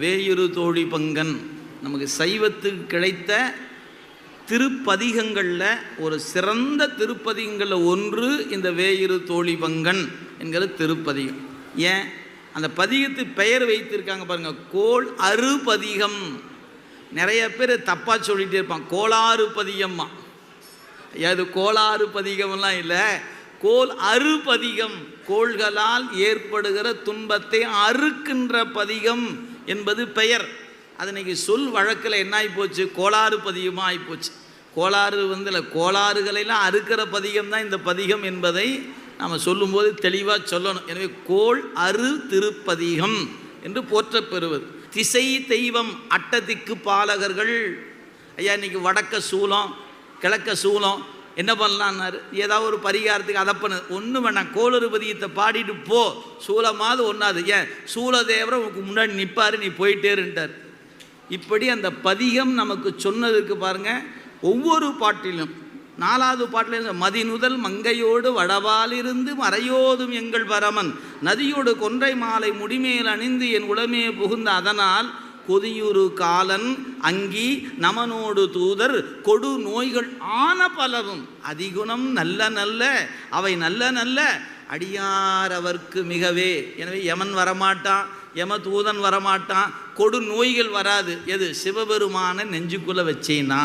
வேயுறு தோழி பங்கன். நமக்கு சைவத்துக்கு கிடைத்த திருப்பதிகங்களில் ஒரு சிறந்த திருப்பதிகங்களில் ஒன்று இந்த வேயுறு தோழி பங்கன் என்கிற திருப்பதிகம். ஏன் அந்த பதிகத்துக்கு பெயர் வைத்திருக்காங்க பாருங்கள், கோள் அறு பதிகம். நிறைய பேர் தப்பாக சொல்லிகிட்டே இருப்பான், கோளாறு பதிகம்மா. அது கோளாறு பதிகம்லாம் இல்லை, கோள் அறு பதிகம். கோள்களால் ஏற்படுகிற துன்பத்தை அறுக்கின்ற பதிகம் என்பது பெயர். அது இன்றைக்கி சொல் வழக்கில் என்ன ஆகிப்போச்சு, கோளாறு பதிகமாக ஆகிப்போச்சு. கோளாறு இல்லை, கோளாறுகளெல்லாம் அறுக்கிற பதிகம் தான் இந்த பதிகம் என்பதை நாம் சொல்லும்போது தெளிவாக சொல்லணும். எனவே கோள் அறு திருப்பதிகம் என்று போற்றப் பெறுவது. திசை தெய்வம் அட்டதிக்கு பாலகர்கள். ஐயா இன்றைக்கி வடக்க சூலம் கிழக்க சூலம் என்ன பண்ணலான்னாரு, ஏதாவது ஒரு பரிகாரத்துக்கு அதை பண்ணு, ஒன்று வேணாம், கோளறு பதியத்தை பாடிட்டு போ, சூலமாவது ஒன்றாது. ஏன் சூலதேவரை உனக்கு முன்னாடி நிற்பார், நீ போயிட்டேருன்ட்டார். இப்படி அந்த பதிகம் நமக்கு சொன்னதுக்கு பாருங்கள், ஒவ்வொரு பாட்டிலும் 4வது பாட்டில் மதிநுதல் மங்கையோடு வடவாலிருந்து மறையோதும் எங்கள் பரமன் நதியோடு கொன்றை மாலை முடிமேல் அணிந்து என் உளமே புகுந்த அதனால் கொதியுறு காலன் அங்கி நமனோடு தூதர் கொடு நோய்கள் ஆன பலரும் அதிகுணம் நல்ல நல்ல அவை நல்ல நல்ல அடியார் அவர்க்கு மிகவே. எனவே யமன் வரமாட்டான், யம தூதன் வரமாட்டான், கொடு நோய்கள் வராது. எது சிவபெருமான நெஞ்சுக்குள்ளே வச்சேன்னா